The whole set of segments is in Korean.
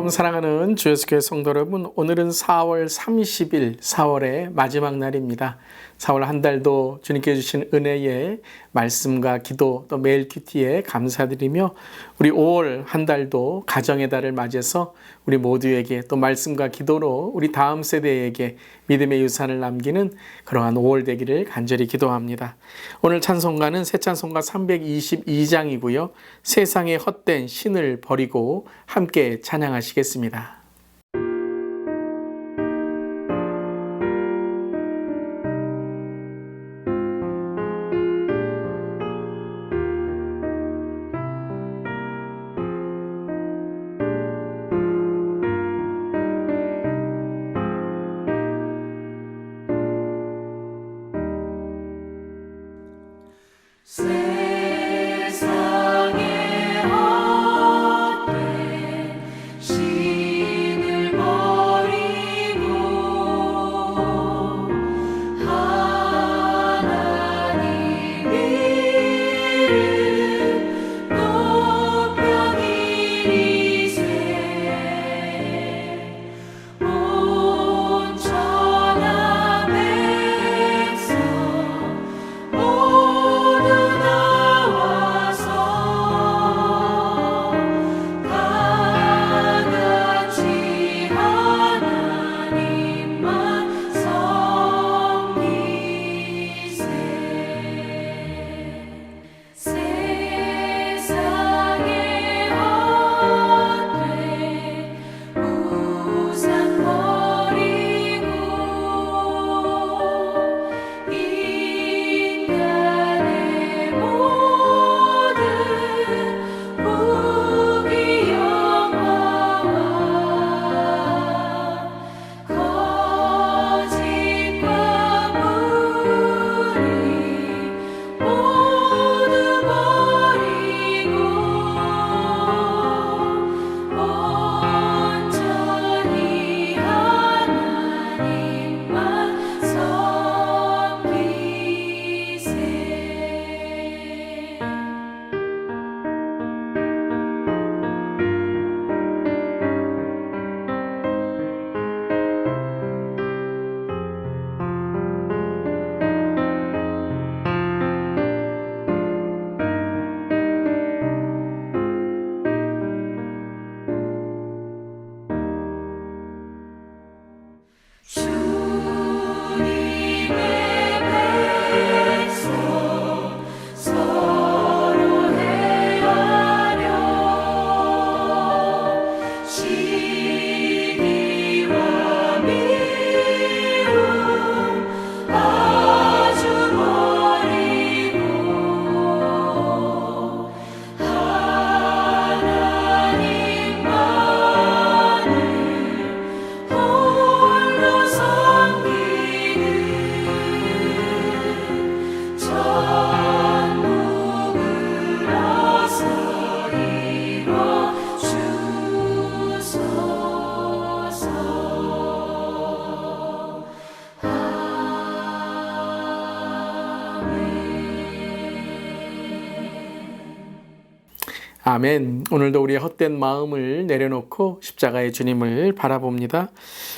샬롬 사랑하는 주 예수교회 성도 여러분, 오늘은 4월 30일 4월의 마지막 날입니다. 4월 한 달도 주님께 주신 은혜에 말씀과 기도 또 매일 큐티에 감사드리며 우리 5월 한 달도 가정의 달을 맞이해서 우리 모두에게 또 말씀과 기도로 우리 다음 세대에게 믿음의 유산을 남기는 그러한 5월 되기를 간절히 기도합니다. 오늘 찬송가는 새 찬송가 322장이고요. 세상의 헛된 신을 버리고 함께 찬양하시겠습니다. 세상의 헛된 신을 버리고 하나님 이름 높여 기리세 온 천하 백성 모두 나와서 다 같이 하나님만 섬기세. 세상의 헛된 우상 버리고 인간의 모든 부귀 영화와 거짓과 불의 모두 버리고 온전히 하나님만 섬기세. 주님의 백성 서로 헤아려 시기와 미움 아주 버리고 하나님만을 홀로 섬기는 천국을 어서 이뤄 주소서. 아멘. 오늘도 우리의 헛된 마음을 내려놓고 십자가의 주님을 바라봅니다.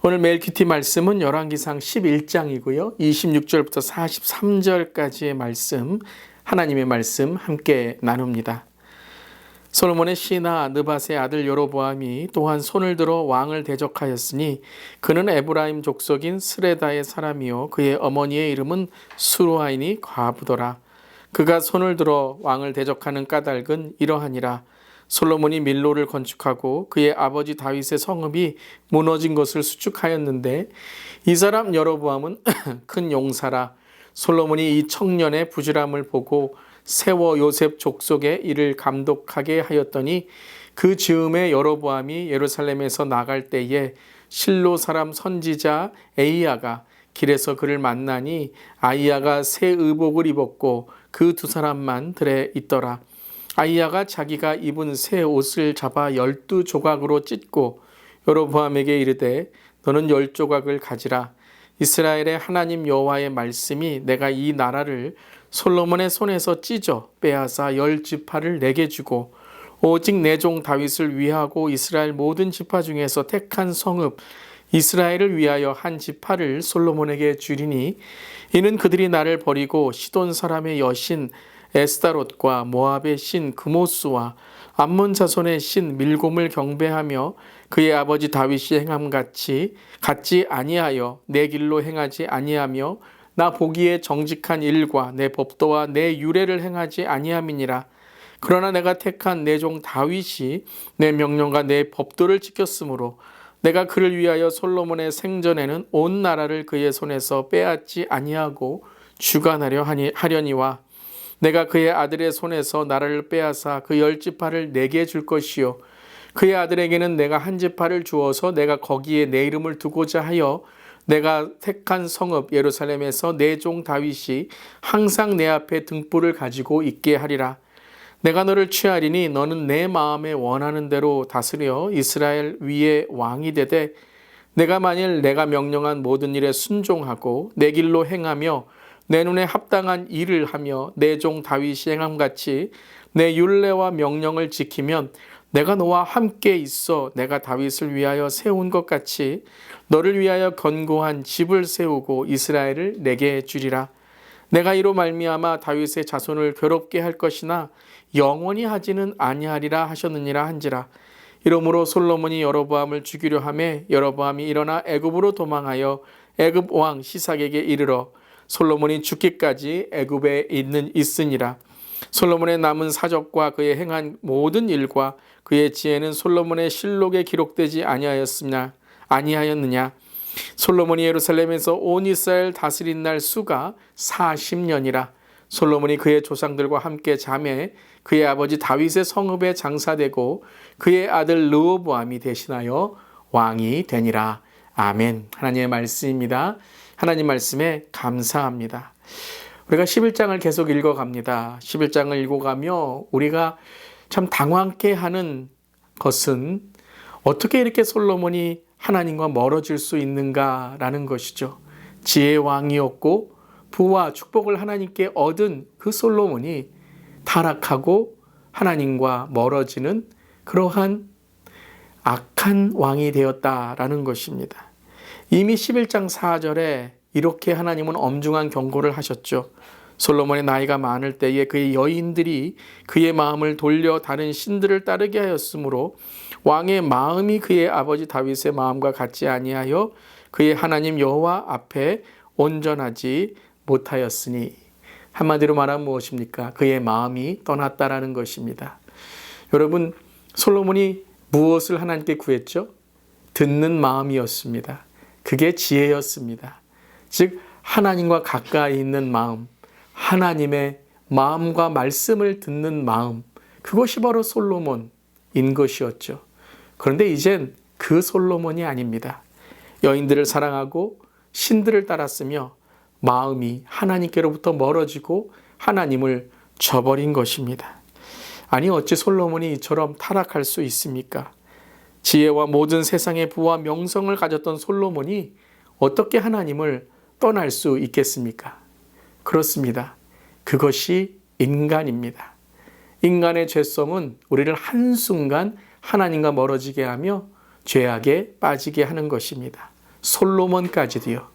오늘 매일 큐티 말씀은 열왕기상 11장이고요. 26절부터 43절까지의 말씀, 하나님의 말씀 함께 나눕니다. 솔로몬의 시나 느밧의 아들 여로보암이 또한 손을 들어 왕을 대적하였으니 그는 에브라임 족속인 스레다의 사람이요 그의 어머니의 이름은 수루하이니 과부더라. 그가 손을 들어 왕을 대적하는 까닭은 이러하니라. 솔로몬이 밀로를 건축하고 그의 아버지 다윗의 성읍이 무너진 것을 수축하였는데 이 사람 여로보암은 큰 용사라. 솔로몬이 이 청년의 부지런함을 보고 세워 요셉 족속의 일을 감독하게 하였더니 그 즈음에 여로보암이 예루살렘에서 나갈 때에 실로 사람 선지자 에이야가 길에서 그를 만나니 아이야가 새 의복을 입었고 그 두 사람만 들에 있더라. 아이야가 자기가 입은 새 옷을 잡아 12조각으로 찢고 여로보암에게 이르되 너는 10조각을 가지라. 이스라엘의 하나님 여호와의 말씀이 내가 이 나라를 솔로몬의 손에서 찢어 빼앗아 10지파를 내게 주고 오직 내 종 다윗을 위하고 이스라엘 모든 지파 중에서 택한 성읍 이스라엘을 위하여 한 지파를 솔로몬에게 주리니 이는 그들이 나를 버리고 시돈 사람의 여신 에스다롯과 모압의 신 그모스와 암몬 자손의 신 밀곰을 경배하며 그의 아버지 다윗이 행함같이 갖지 아니하여 내 길로 행하지 아니하며 나 보기에 정직한 일과 내 법도와 내 유례를 행하지 아니함이니라. 그러나 내가 택한 내 종 다윗이 내 명령과 내 법도를 지켰으므로 내가 그를 위하여 솔로몬의 생전에는 온 나라를 그의 손에서 빼앗지 아니하고 주관하려 하려니와 내가 그의 아들의 손에서 나라를 빼앗아 그 10지파를 내게 줄 것이요 그의 아들에게는 내가 한 지파를 주어서 내가 거기에 내 이름을 두고자 하여 내가 택한 성읍 예루살렘에서 내 종 다윗이 항상 내 앞에 등불을 가지고 있게 하리라. 내가 너를 취하리니 너는 내 마음에 원하는 대로 다스려 이스라엘 위에 왕이 되되 내가 만일 내가 명령한 모든 일에 순종하고 내 길로 행하며 내 눈에 합당한 일을 하며 내 종 다윗이 행함같이 내 율례와 명령을 지키면 내가 너와 함께 있어 내가 다윗을 위하여 세운 것 같이 너를 위하여 견고한 집을 세우고 이스라엘을 내게 주리라. 내가 이로 말미암아 다윗의 자손을 괴롭게 할 것이나 영원히 하지는 아니하리라 하셨느니라 한지라. 이러므로 솔로몬이 여로보암을 죽이려 하매 여로보암이 일어나 애굽으로 도망하여 애굽 왕 시삭에게 이르러 솔로몬이 죽기까지 애굽에 있으니라. 솔로몬의 남은 사적과 그의 행한 모든 일과 그의 지혜는 솔로몬의 실록에 기록되지 아니하였느냐. 솔로몬이 예루살렘에서 온 이스라엘 다스린 날 수가 40년이라. 솔로몬이 그의 조상들과 함께 잠에 그의 아버지 다윗의 성읍에 장사되고 그의 아들 르호보암이 대신하여 왕이 되니라. 아멘. 하나님의 말씀입니다. 하나님 말씀에 감사합니다. 우리가 11장을 계속 읽어갑니다. 11장을 읽어가며 우리가 참 당황케 하는 것은 어떻게 이렇게 솔로몬이 하나님과 멀어질 수 있는가라는 것이죠. 지혜의 왕이었고 부와 축복을 하나님께 얻은 그 솔로몬이 타락하고 하나님과 멀어지는 그러한 악한 왕이 되었다라는 것입니다. 이미 11장 4절에 이렇게 하나님은 엄중한 경고를 하셨죠. 솔로몬의 나이가 많을 때에 그의 여인들이 그의 마음을 돌려 다른 신들을 따르게 하였으므로 왕의 마음이 그의 아버지 다윗의 마음과 같지 아니하여 그의 하나님 여호와 앞에 온전하지 못하였으니, 한마디로 말하면 무엇입니까? 그의 마음이 떠났다라는 것입니다. 여러분, 솔로몬이 무엇을 하나님께 구했죠? 듣는 마음이었습니다. 그게 지혜였습니다. 즉 하나님과 가까이 있는 마음, 하나님의 마음과 말씀을 듣는 마음, 그것이 바로 솔로몬인 것이었죠. 그런데 이젠 그 솔로몬이 아닙니다. 여인들을 사랑하고 신들을 따랐으며 마음이 하나님께로부터 멀어지고 하나님을 저버린 것입니다. 아니 어찌 솔로몬이 이처럼 타락할 수 있습니까? 지혜와 모든 세상의 부와 명성을 가졌던 솔로몬이 어떻게 하나님을 떠날 수 있겠습니까? 그렇습니다. 그것이 인간입니다. 인간의 죄성은 우리를 한순간 하나님과 멀어지게 하며 죄악에 빠지게 하는 것입니다. 솔로몬까지도요.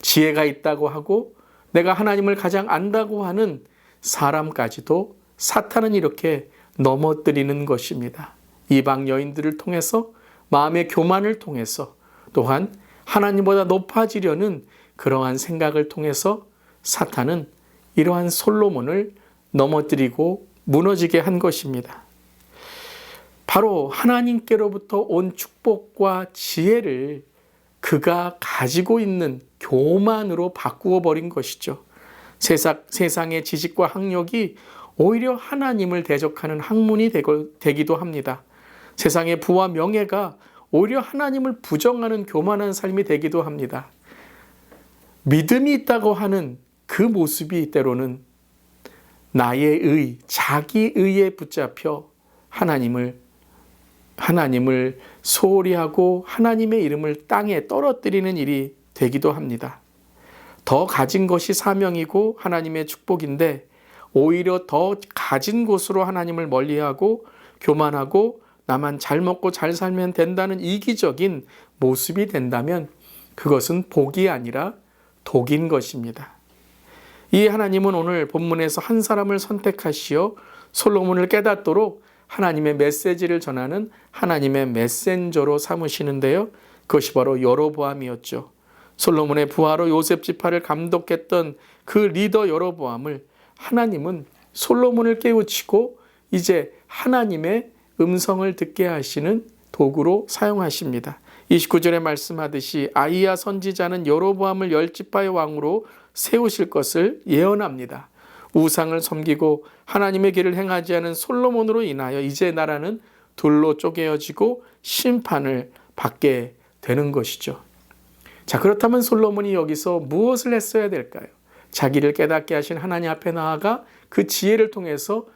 지혜가 있다고 하고 내가 하나님을 가장 안다고 하는 사람까지도 사탄은 이렇게 넘어뜨리는 것입니다. 이방 여인들을 통해서, 마음의 교만을 통해서, 또한 하나님보다 높아지려는 그러한 생각을 통해서 사탄은 이러한 솔로몬을 넘어뜨리고 무너지게 한 것입니다. 바로 하나님께로부터 온 축복과 지혜를 그가 가지고 있는 교만으로 바꾸어 버린 것이죠. 세상의 지식과 학력이 오히려 하나님을 대적하는 학문이 되기도 합니다. 세상의 부와 명예가 오히려 하나님을 부정하는 교만한 삶이 되기도 합니다. 믿음이 있다고 하는 그 모습이 때로는 나의 의, 자기 의에 붙잡혀 하나님을 소홀히 하고 하나님의 이름을 땅에 떨어뜨리는 일이 되기도 합니다. 더 가진 것이 사명이고 하나님의 축복인데 오히려 더 가진 곳으로 하나님을 멀리하고 교만하고 나만 잘 먹고 잘 살면 된다는 이기적인 모습이 된다면 그것은 복이 아니라 독인 것입니다. 이 하나님은 오늘 본문에서 한 사람을 선택하시어 솔로몬을 깨닫도록 하나님의 메시지를 전하는 하나님의 메신저로 삼으시는데요. 그것이 바로 여로보암이었죠. 솔로몬의 부하로 요셉 지파를 감독했던 그 리더 여로보암을 하나님은 솔로몬을 깨우치고 이제 하나님의 음성을 듣게 하시는 도구로 사용하십니다. 29절에 말씀하듯이 아히야 선지자는 여로보암을 10지파의 왕으로 세우실 것을 예언합니다. 우상을 섬기고 하나님의 길을 행하지 않은 솔로몬으로 인하여 이제 나라는 둘로 쪼개어지고 심판을 받게 되는 것이죠. 자, 그렇다면 솔로몬이 여기서 무엇을 했어야 될까요? 자기를 깨닫게 하신 하나님 앞에 나아가 그 지혜를 통해서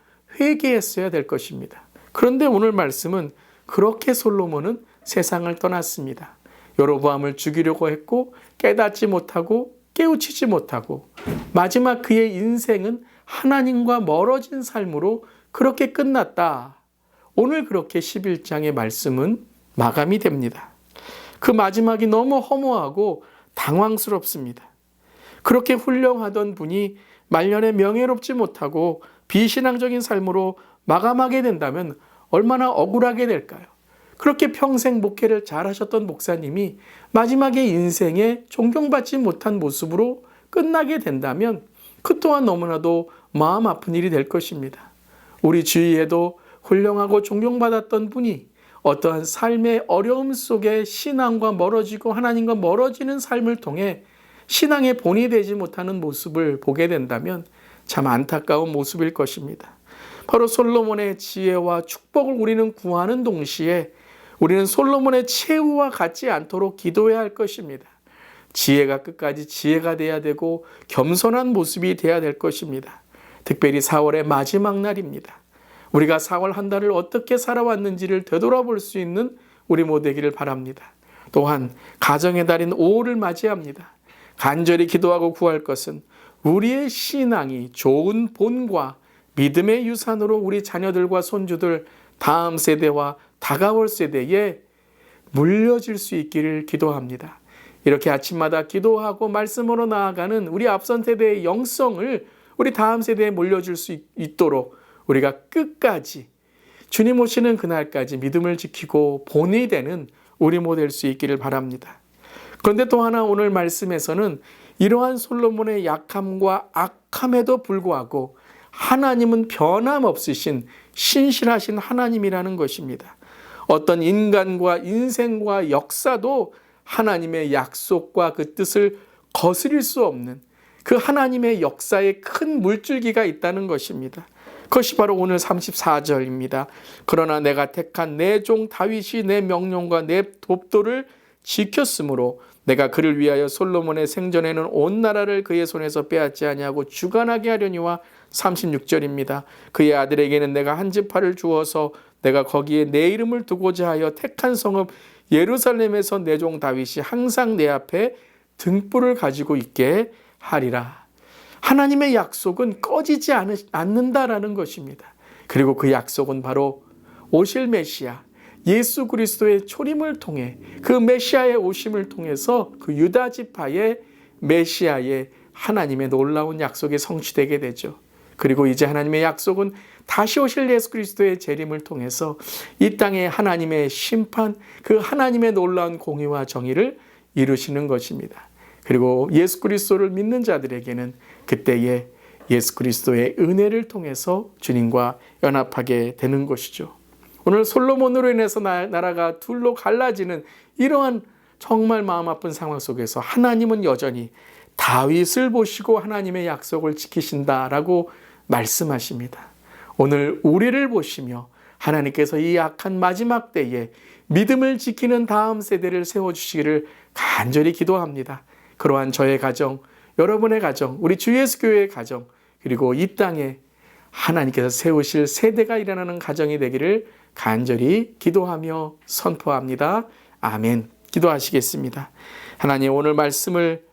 회개했어야 될 것입니다. 그런데 오늘 말씀은 그렇게 솔로몬은 세상을 떠났습니다. 여로보암을 죽이려고 했고 깨닫지 못하고 깨우치지 못하고 마지막 그의 인생은 하나님과 멀어진 삶으로 그렇게 끝났다. 오늘 그렇게 11장의 말씀은 마감이 됩니다. 그 마지막이 너무 허무하고 당황스럽습니다. 그렇게 훌륭하던 분이 말년에 명예롭지 못하고 비신앙적인 삶으로 마감하게 된다면 얼마나 억울하게 될까요? 그렇게 평생 목회를 잘하셨던 목사님이 마지막에 인생에 존경받지 못한 모습으로 끝나게 된다면 그 또한 너무나도 마음 아픈 일이 될 것입니다. 우리 주위에도 훌륭하고 존경받았던 분이 어떠한 삶의 어려움 속에 신앙과 멀어지고 하나님과 멀어지는 삶을 통해 신앙의 본이 되지 못하는 모습을 보게 된다면 참 안타까운 모습일 것입니다. 바로 솔로몬의 지혜와 축복을 우리는 구하는 동시에 우리는 솔로몬의 최후와 같지 않도록 기도해야 할 것입니다. 지혜가 끝까지 지혜가 돼야 되고 겸손한 모습이 돼야 될 것입니다. 특별히 4월의 마지막 날입니다. 우리가 4월 한 달을 어떻게 살아왔는지를 되돌아볼 수 있는 우리 모두 되기를 바랍니다. 또한 가정의 달인 5월을 맞이합니다. 간절히 기도하고 구할 것은 우리의 신앙이 좋은 본과 믿음의 유산으로 우리 자녀들과 손주들 다음 세대와 다가올 세대에 물려질 수 있기를 기도합니다. 이렇게 아침마다 기도하고 말씀으로 나아가는 우리 앞선 세대의 영성을 우리 다음 세대에 물려줄 수 있도록 우리가 끝까지 주님 오시는 그날까지 믿음을 지키고 본이 되는 우리 모두 될 수 있기를 바랍니다. 그런데 또 하나 오늘 말씀에서는 이러한 솔로몬의 약함과 악함에도 불구하고 하나님은 변함없으신 신실하신 하나님이라는 것입니다. 어떤 인간과 인생과 역사도 하나님의 약속과 그 뜻을 거스릴 수 없는 그 하나님의 역사에 큰 물줄기가 있다는 것입니다. 그것이 바로 오늘 34절입니다. 그러나 내가 택한 내 종 다윗이 내 명령과 내 법도를 지켰으므로 내가 그를 위하여 솔로몬의 생전에는 온 나라를 그의 손에서 빼앗지 아니하고 주관하게 하려니와 36절입니다. 그의 아들에게는 내가 한 지파를 주어서 내가 거기에 내 이름을 두고자 하여 택한 성읍 예루살렘에서 내 종 다윗이 항상 내 앞에 등불을 가지고 있게 하리라. 하나님의 약속은 꺼지지 않는다라는 것입니다. 그리고 그 약속은 바로 오실 메시아 예수 그리스도의 초림을 통해 그 메시아의 오심을 통해서 그 유다 지파의 메시아의 하나님의 놀라운 약속이 성취되게 되죠. 그리고 이제 하나님의 약속은 다시 오실 예수 그리스도의 재림을 통해서 이 땅에 하나님의 심판, 그 하나님의 놀라운 공의와 정의를 이루시는 것입니다. 그리고 예수 그리스도를 믿는 자들에게는 그때에 예수 그리스도의 은혜를 통해서 주님과 연합하게 되는 것이죠. 오늘 솔로몬으로 인해서 나라가 둘로 갈라지는 이러한 정말 마음 아픈 상황 속에서 하나님은 여전히 다윗을 보시고 하나님의 약속을 지키신다라고 말씀하십니다. 오늘 우리를 보시며 하나님께서 이 악한 마지막 때에 믿음을 지키는 다음 세대를 세워주시기를 간절히 기도합니다. 그러한 저의 가정, 여러분의 가정, 우리 주 예수 교회의 가정, 그리고 이 땅에 하나님께서 세우실 세대가 일어나는 가정이 되기를 간절히 기도하며 선포합니다. 아멘. 기도하시겠습니다. 하나님, 오늘 말씀을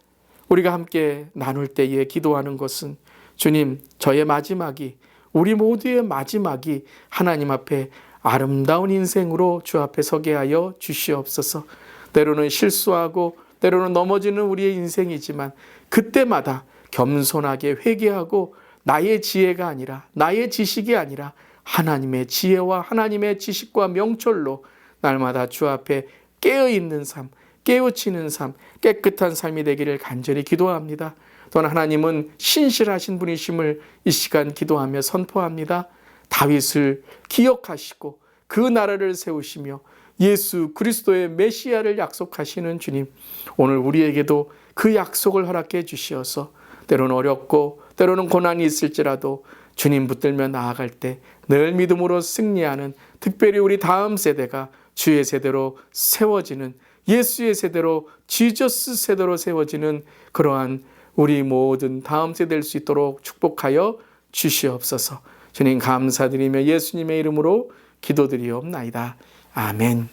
우리가 함께 나눌 때에 기도하는 것은 주님, 저의 마지막이, 우리 모두의 마지막이 하나님 앞에 아름다운 인생으로 주 앞에 서게 하여 주시옵소서. 때로는 실수하고 때로는 넘어지는 우리의 인생이지만 그때마다 겸손하게 회개하고 나의 지혜가 아니라 나의 지식이 아니라 하나님의 지혜와 하나님의 지식과 명철로 날마다 주 앞에 깨어있는 삶, 깨우치는 삶, 깨끗한 삶이 되기를 간절히 기도합니다. 또한 하나님은 신실하신 분이심을 이 시간 기도하며 선포합니다. 다윗을 기억하시고 그 나라를 세우시며 예수 그리스도의 메시아를 약속하시는 주님, 오늘 우리에게도 그 약속을 허락해 주시어서 때로는 어렵고 때로는 고난이 있을지라도 주님 붙들며 나아갈 때 늘 믿음으로 승리하는, 특별히 우리 다음 세대가 주의 세대로 세워지는, 예수의 세대로, 지저스 세대로 세워지는 그러한 우리 모든 다음 세대 될 수 있도록 축복하여 주시옵소서. 주님 감사드리며 예수님의 이름으로 기도드리옵나이다. 아멘.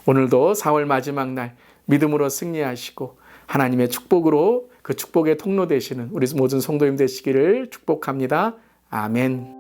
오늘도 4월 마지막 날 믿음으로 승리하시고 하나님의 축복으로 그 축복의 통로 되시는 우리 모든 성도님 되시기를 축복합니다. 아멘.